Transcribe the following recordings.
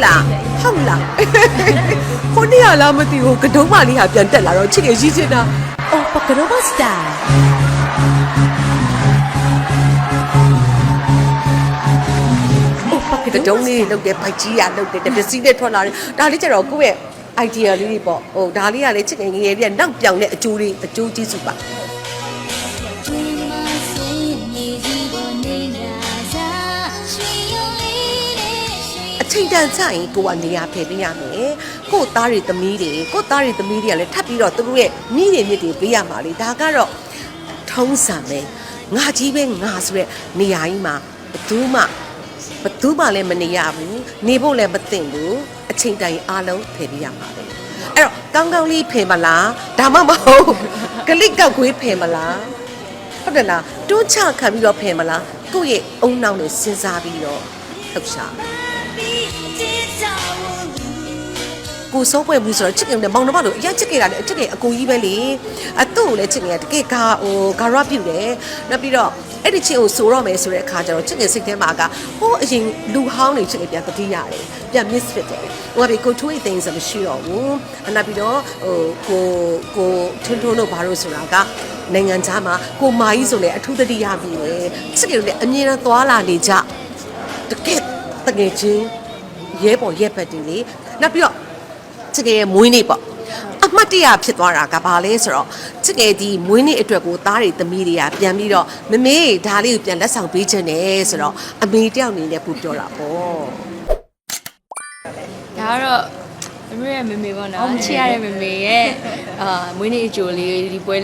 လားခုနေ့ကလားမသိဘူးကတုံးမလေးဟာပြန်တက်လာတော့ချစ်ငယ်ရီးချင်တာအော်ပကရောမစတာကတုံးလေးလုပ်တယ်ဘိုက်ကြီးရလုပ်တယ်တပစီနဲ့ထွက်လာတယ်ဒါလေးကျတော့ကိုယ့်ရဲ့ idea လေးတွေပေါ့ဟိုဒါလေးကလည်းချစ်ငယ်ငယ်ပြနောက်ပြောင်တဲ့အကျိုးကျေးဇူးပါအချိန်တန်ချရင်ကိုကနေရာဖယ်ပေးရမယ်ကို့သားတွေသမီးတွေကလည်းထပ်ပြီးတော့သူတို့ရဲ့မိတွေမြစ်တွေပေးရမှာလေဒါကတော့ထုံးစံပဲငါကြီးပဲငါဆိုရက်နေရာကြီးမှာဘသူမှလည်းမနေရဘူးနေဖို့လည်းမသင့်ဘူးအချိန်တိုင်အားလုံးဖယ်ပေးရမှာပဲအဲ့တော့ကောင်းကောင်းလေးဖယ်မလားဒါမှမဟုတ်ကလစ်ကောက်ခွေးဖယ်မလားဟုတ်တယ်လားတွန်းချခံပြီးတော့ဖယ်မလားကိုယ့်ရဲ့အုံနောက်နဲ့စဉ်းစားပြီးတော့လှုပ်ရှားကိုစိုးပွဲမှုဆိုတော့ချစ်ငယ်နဲ့မောင်နှမတို့အရင်ချစ်ခဲ့တာလည်းချစ်ငယ်အကိုကြီးပဲလေအတူကိုလည်းချစ်ငယ်တကယ်ဂါရပြုတ်တယ်နောက်ပြီးတော့အဲ့ဒီချင်းကိုဆိုတော့မယ်ဆိုတဲ့အခါကျတော့ချစ်ငယ်စိတ်ထဲမှာကဟိုးအရင်လူဟောင်းနေချစ်ငယ်ပြန်တတိရတယ်ပြန် miss fit တယ်ဟိုကကိုထွေးသိန်းဆိုမရှိတော့ဘူးနောက်ပြီးတော့ကိုထွန်းတို့ဘာလို့ဆိုတာကနိုင်ငံခြားမှာကိုမာကြီးဆိုလည်းအထူးတတိယပြီလေချစ်ငယ်လည်းအမြဲတမ်းသွားလာနေကြတကယ်တကယ်ချင်းရဲပေါ်ရဲပတ်တယ်လေနောက်ပြီးတော့ချစ်ငယ်မွေးနေ့ပေါ့အမှတ်တရဖြစ်သွားတာကဘာလဲဆိုတော့ချစ်ငယ်ဒီမွေးနေ့အတွက်ကိုသားတွေသမီးတွေကပြန်ပြီးတော့မမေဒါလေးကိုပြန်လက်ဆောင်ပေးခြင်းနဲ့ဆိုတော့အမေတယောက်အနေနဲ့ပူပြောတာပေါ့ဒါကတော့မမေရဲ့မမေပေါ့နော်ချစ်ရတဲ့မမေရဲ့မွေးနေ့အကြိုလေးဒီပွဲ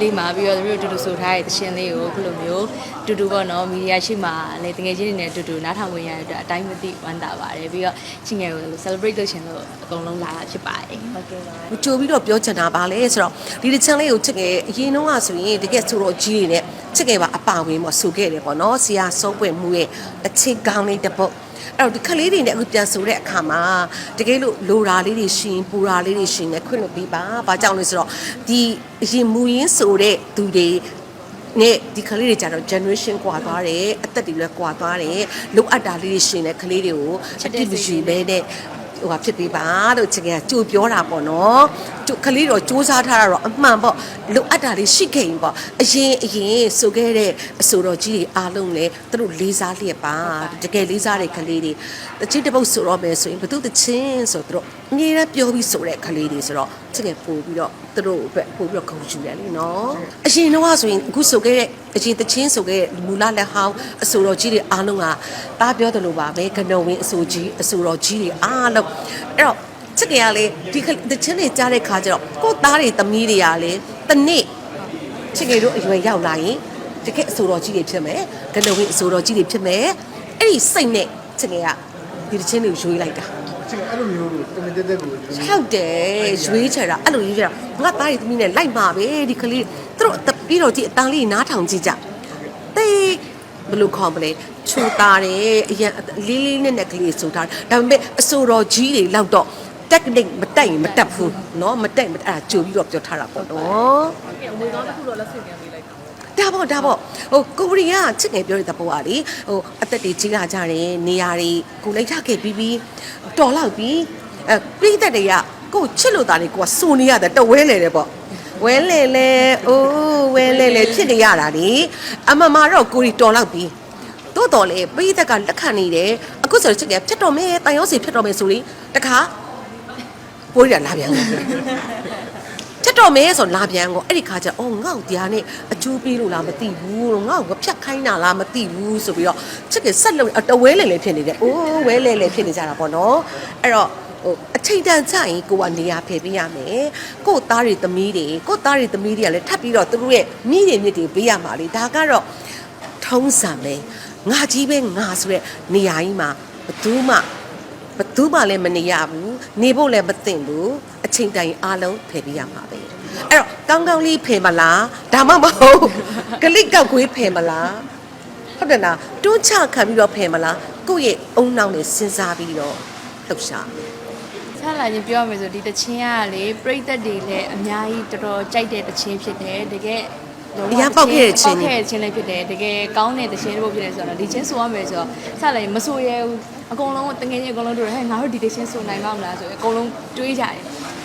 လေးမှာပြီးတော့တို့တူတူဆိုထားတဲ့တခြင်းလေးကိုခုလိုမျိုးတူတူပေါ့နော်မီဒီယာရှိမှလည်းတကယ်ချင်းတွေနဲ့တူတူနားထောင်ဝင်ရတဲ့အတွက်အတိုင်းမသိဝမ်းသာပါတယ်ပြီးတော့ချင်းငယ်ကို celebrate လုပ်ချင်လို့အကုန်လုံးလာတာဖြစ်ပါတယ်ဟုတ်ကဲ့ပါကြိုပြီးတော့ပြောချင်တာပါလဲဆိုတော့ဒီတခြင်းလေးကိုချစ်ငယ်အရင်တော့ကဆိုရင်တကယ်ဆိုတော့ကြီးတွေနဲ့ချစ်ငယ်ပါအပါဝင်ပေါ့ဆိုခဲ့တယ်ပေါ့နော်ဆရာဆုံးပွင့်မှုရဲ့တခြင်းကောင်းလေးတစ်ပုတ်အဲ့တော့ဒီခလေးတွေနဲ့အခုပြန်ဆိုတဲ့အခါမှာတကယ်လို့လိုရာလေးတွေရှင်ပူရာလေးတွေရှင်နဲ့ခွင့်လို့ပြီးပါဘာကြောင့်လဲဆိုတော့ဒီရင်မူရင်းဆိုတဲ့သူတွေနဲ့ဒီခလေးတွေကြတော့ generation ကွာသွားတယ်အသက်တွေလည်းကွာသွားတယ်လိုအပ်တာလေးတွေရှင်တဲ့ခလေးတွေကိုအတိတ်မရှိပဲနဲ့ဟိုဟာဖြစ်ပေးပါလို့ချင်ကကြိုပြောတာပေါ့နော်ခလေးတော့စူးစမ်းထားတာတော့အမှန်ပေါ့လိုအပ်တာလေးရှိခဲ့ရင်ပေါ့အရင်ဆိုခဲ့တဲ့အဆိုတော်ကြီးတွေအားလုံးလည်းသူတို့လေးစားလျက်ပါတကယ်လေးစားတဲ့ခလေးတွေတချင်းတစ်ပုတ်ဆိုတော့မယ်ဆိုရင်ဘသူတချင်းဆိုသူတို့အမြဲတမ်းပြောပြီးဆိုတဲ့ခလေးတွေဆိုတော့ချင်ကပို့ပြီးတော့သူတို့အတွက်ပို့ပြီးတော့ဂုဏ်ယူတယ်လीနော်အရင်တော့ဆိုရင်အခုဆိုခဲ့တဲ့အရင်တချင်းဆိုခဲ့မူလလက်ဟောင်းအဆိုတော်ကြီးတွေအားလုံးကတားပြောတယ်လို့ပါပဲကနုံဝင်းအဆိုတော်ကြီးတွေအားလုံးအဲ့တော့ချစ်ကြရလေဒီတချင်းတွေကြားတဲ့ခါကျတော့ကိုသားတွေသမီးတွေကလေတနေ့ချစ်ကြတို့အရွယ်ရောက်လာရင်တကယ်အဆိုတော်ကြီးတွေဖြစ်မယ်ကနုံဝင်းအဆိုတော်ကြီးတွေဖြစ်မယ်အဲ့ဒီစိတ်နဲ့ချစ်ကြရဒီတချင်းတွေကိုရွေးလိုက်တာချစ်ကအဲ့လိုမျိုးတမင်တက်ကိုဟုတ်တယ်ရွေးချယ်တာအဲ့လိုရွေးချယ်တာငါသားတွေသမီးနဲ့လိုက်မှာပဲဒီကလေးသူတို့ပြီးတော့ဒီအတန်းလေးနားထောင်ကြည့်ကြတိတ်ဘယ်လိုခေါ်မလဲချူတာတယ်အရင်လေးနဲ့ကလေးဆိုတာဒါပေမဲ့အဆိုတော်ကြီးတွေလောက်တော့ technique မတက်ရင်မတက်ဘူးเนาะမတက်အဲ့ဒါကြိုပြီးတော့ပြောထားတာပေါ့နော်အမွေကောင်းတစ်ခုတော့လက်ဆင့်ပြန်ပေးလိုက်တာပေါ့ဟိုကိုရီးယားချစ်ငယ်ပြောတဲ့ပုံပါလေဟိုအသက်တွေကြီးလာကြတယ်နေရာတွေကိုလိုက်ထခဲ့ပြီးတော်လောက်ပြီးပြည်သက်တွေကကိုချစ်လို့တာလေကိုကစိုးနေရတယ်တဝဲလေတယ်ပေါ့ဝဲလေဖြစ်နေရတာလေအမမတော့ကိုရီတော်လောက်ပြီးတိုးတော်လေပြည်သက်ကလက်ခံနေတယ်အခုဆိုချစ်ငယ်ဖြစ်တော်မယ်တန်ရုံးစီဖြစ်တော်မယ်ဆိုရင်တခါပိုးရလာပြန်ချက်တော်မဲဆိုလာပြန်ကိုအဲ့ဒီခါကျအော်ငေါ့တရားနဲ့အကျိုးပေးလို့လားမသိဘူးငေါ့ကိုဖြတ်ခိုင်းတာလားမသိဘူးဆိုပြီးတော့ချစ်ကဆက်လုံးတဝဲလေဖြစ်နေတယ်အိုးဝဲလေဖြစ်နေကြတာပေါ့နော်အဲ့တော့ဟိုအချိန်တန်ချရင်ကိုကနေရာဖယ်ပေးရမယ်ကို့သားတွေသမီးတွေကလည်းထပ်ပြီးတော့သူတို့ရဲ့မိတွေမြစ်တွေပေးရမှာလေဒါကတော့ထုံးစံပဲငါကြီးပဲငါဆိုရက်နေရာကြီးမှာဘသူမှလည်းမနေရဘူးနေဖို့လည်းမသင့်ဘူးအချိန်တိုင်အားလုံးဖယ်ပေးရမှာပဲအဲ့တော့ကောင်းကောင်းလေးဖယ်မလားဒါမှမဟုတ်ကလစ်ကောက်ခွေးဖယ်မလားဟုတ်တယ်လားတွန်းချခံပြီးတော့ဖယ်မလားကိုယ့်ရဲ့အုံနောက်နဲ့စဉ်းစားပြီးတော့လှုပ်ရှားဆက်လာရင်ပြောရမယ်ဆိုဒီတချင်းကလေပြိသက်တွေလည်းအများကြီးတော်တော်ကြိုက်တဲ့တချင်းဖြစ်တယ်တကယ်ရန်ပေါက်ခဲ့တဲ့ချင်းလေးဖြစ်တယ်တကယ်ကောင်းတဲ့တချင်းတစ်ပုဒ်ဖြစ်တယ်ဆိုတော့ဒီချင်းဆိုရမယ်ဆိုတော့ဆက်လာရင်မဆိုရဲဘူး အကုန်လုံးတငယ်ချင်းအကုန်လုံးတို့ဟဲ့ငါတို့ဒီတချင်းဆိုနိုင်ပါမလားဆိုရင်အကုန်လုံးတွေးကြတယ်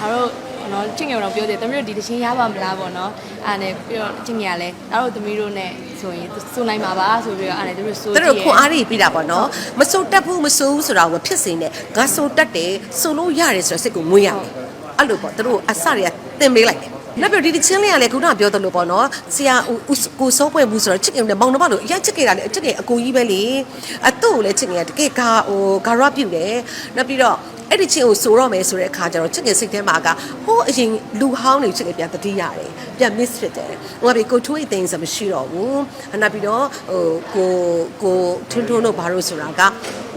ငါတို့နော်ချစ်ငယ်တော့ပြောတယ်သမီးတို့ဒီတချင်းရပါမလားပေါ့နော်အဲ့နဲ့ပြီးတော့ချစ်ငယ်ကလည်းဒါတို့သမီးတို့နဲ့ဆိုရင်ဆိုနိုင်ပါပါဆိုပြီးတော့အဲ့နဲ့တို့ဆိုကြည့် သူတို့ခွန်အားတွေပြီးတာပေါ့နော်မစိုးတက်ဘူးမစိုးဘူးဆိုတာကိုဖြစ်စေနဲ့ငါစိုးတက်တယ်စိုးလို့ရတယ်ဆိုတဲ့စိတ်ကိုမွေးရမယ်အဲ့လိုပေါ့သူတို့အစတွေကသင်ပေးလိုက်တယ်နောက်ပြီးဒီချင်းလေးကလည်းခုနပြောသလိုပေါ့နော်ဆရာကိုစိုးပွဲဘူးဆိုတော့ချစ်ငယ်နဲ့မောင်နှမလို့အရင်ချစ်ခဲ့တာလေချစ်ငယ်အကိုကြီးပဲလေအတူကိုလည်းချစ်ငယ်ကတကယ်ဂါရပြုတ်တယ်နောက်ပြီးတော့အဲ့ဒီချင်းကိုစိုးတော့မယ်ဆိုတဲ့အခါကျတော့ချစ်ငယ်စိတ်ထဲမှာကဟိုးအရင်လူဟောင်းတွေချစ်ငယ်ပြန်တတိရတယ်ပြန် miss ဖြစ်တယ်ဟိုကကိုထွေးအသိန်းဆိုမရှိတော့ဘူးနောက်ပြီးတော့ကိုထွန်းထွန်းတို့ဘာလို့ဆိုတာက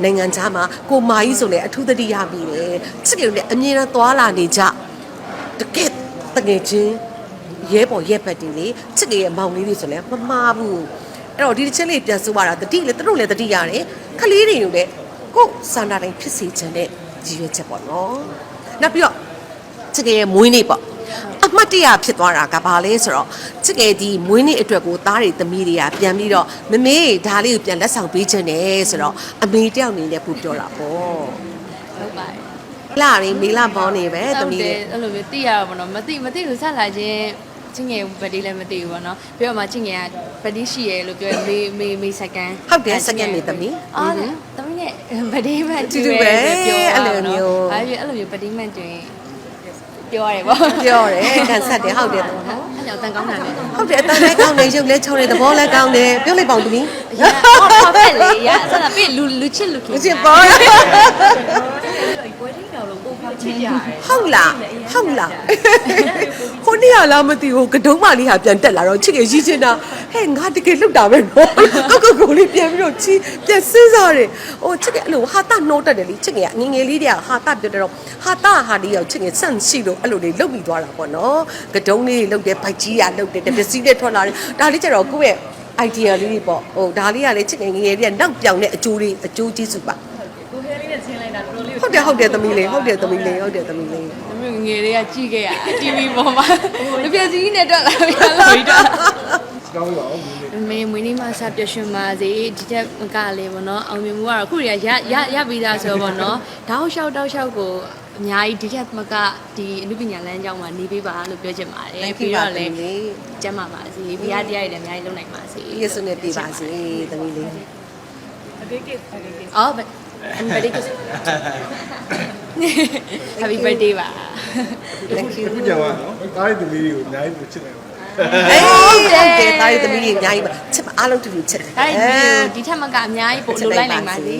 နိုင်ငံခြားမှာကိုမာကြီးဆိုလည်းအထူးတတိယပြီးတယ်ချစ်ငယ်လည်းအမြဲတမ်းသွားလာနေကြတကယ်တကယ်ချင်းရဲပေါ်ရဲပတ်တင်လေချစ်ငယ်ရဲ့မောင်လေးတွေဆိုလည်းမမှားဘူးအဲ့တော့ဒီတစ်ချက်လေးပြန်ဆိုရတာတတိလေသူတို့လည်းတတိရတယ်ခလေးတွေကိုလည်းကိုစန္ဒာတိုင်းဖြစ်စေချင်တဲ့ရည်ရွယ်ချက်ပေါ့နော်နောက်ပြီးတော့ချစ်ငယ်ရဲ့မွေးနေ့ပေါ့အမှတ်တရဖြစ်သွားတာကဘာလဲဆိုတော့ချစ်ငယ်ဒီမွေးနေ့အတွက်ကိုသားတွေသမီးတွေကပြန်ပြီးတော့မမေဒါလေးကိုပြန်လက်ဆောင်ပေးခြင်းတယ်ဆိုတော့အမေတယောက်အနေနဲ့ပူပြောတာပေါ့ဟုတ်ပါတယ်လာရင်မေလာပေါင်းနေပဲသမီးတွေအဲ့လိုမျိုးသိရတော့ဗောနော်မသိလို့ဆက်လာချင်းချင်းငယ်ဗတိလည်းမသိဘူးဗောနော်ပြီးတော့မှချင်းငယ်ကဗတိရှိရလို့ပြောမေစကန်ဟုတ်တယ်စကန်မေသမီးအော်သမီးနဲ့ဗတိမှန်တူပဲပြောအဲ့လိုမျိုးအဲ့လိုမျိုးဗတိမှန်တူရင်ပြောရတယ်ဗောပြောတယ်ကန်ဆက်တယ်ဟုတ်တယ်အဲ့ကြောင့်တန်ကောင်းတာပဲဟုတ်တယ်အတန်လည်းကောင်းတယ်ရုပ်လည်းချုံတယ်သဘောလည်းကောင်းတယ်ပြောလိုက်ပါဦးသမီးဟုတ်ဖက်လေရဆက်လာပြီးလူချစ်ပေါ်ပွဲထိတော်လို့ကိုဖောက်ချစ်ရတယ်ဟုတ်လားခုနေ့ကလားမသိဘူးကတုံးမလေးဟာပြန်တက်လာတော့ချစ်ငယ်ရီးချင်တာဟဲ့ငါတကယ်လှုပ်တာပဲနော်ကိုလေးပြန်ပြီးတော့ချီးပြန်စဉ်းစားတယ်ဟိုချစ်ငယ်အဲ့လိုဟာတာနှိုးတက်တယ်လေချစ်ငယ်ကငယ်လေးတွေကဟာတာပြောတော့ဟာလေးရောက်ချစ်ငယ်ဆန့်ရှိလို့အဲ့လိုလေးလှုပ်ပြီးသွားတာပေါ့နော်ကတုံးလေးလှုပ်တယ်ဘိုက်ကြီးကလှုပ်တယ်ပစ္စည်းတွေထွက်လာတယ်ဒါလေးကျတော့ကိုယ့်ရဲ့ idea လေးတွေပေါ့ဟိုဒါလေးကလေချစ်ငယ်ငယ်လေးကနောက်ပြောင်တဲ့အကျိုးကျေးဇူးပါဟုတ်တယ်သမီးလေးဟုတ်တယ်သမီးလေးငယ်လေးကကြည့်ခဲ့ရ TV ပေါ်မှာတပြက်စီးနဲ့တွေ့လာပြီလို့ပြီးတော့ကောင်းပါဦးမင်းနေ့မှာစပြည့်ရှင်ပါစေဒီထက်ကလေးပေါ့နော်အောင်မြင်မှုကတော့ခုရပြီးသားဆိုပေါ့နော်တောက်လျှောက်ကိုအများကြီးဒီထက်မကဒီအနုပညာလမ်းကြောင်းမှာနေပေးပါလို့ပြောချင်ပါတယ်ပြီးတော့လည်းကျမ်းပါပါစေဘုရားတရားတွေလည်းအများကြီးလုပ်နိုင်ပါစေယေရှုနဲ့ပြပါစေသမီးလေးအော်birthday kiss happy birthday ပါ thank you ခုကြောင်ကနော်တားတဲ့သမီးတွေကိုအများကြီးချစ်တယ်ပါဟုတ်တယ်တားတဲ့သမီးတွေအများကြီးပါချစ်အားလုံးတူတူချစ်တယ်တားတဲ့သမီးကိုဒီထက်မကအများကြီးပို့လိုလိုက်နိုင်ပါစေ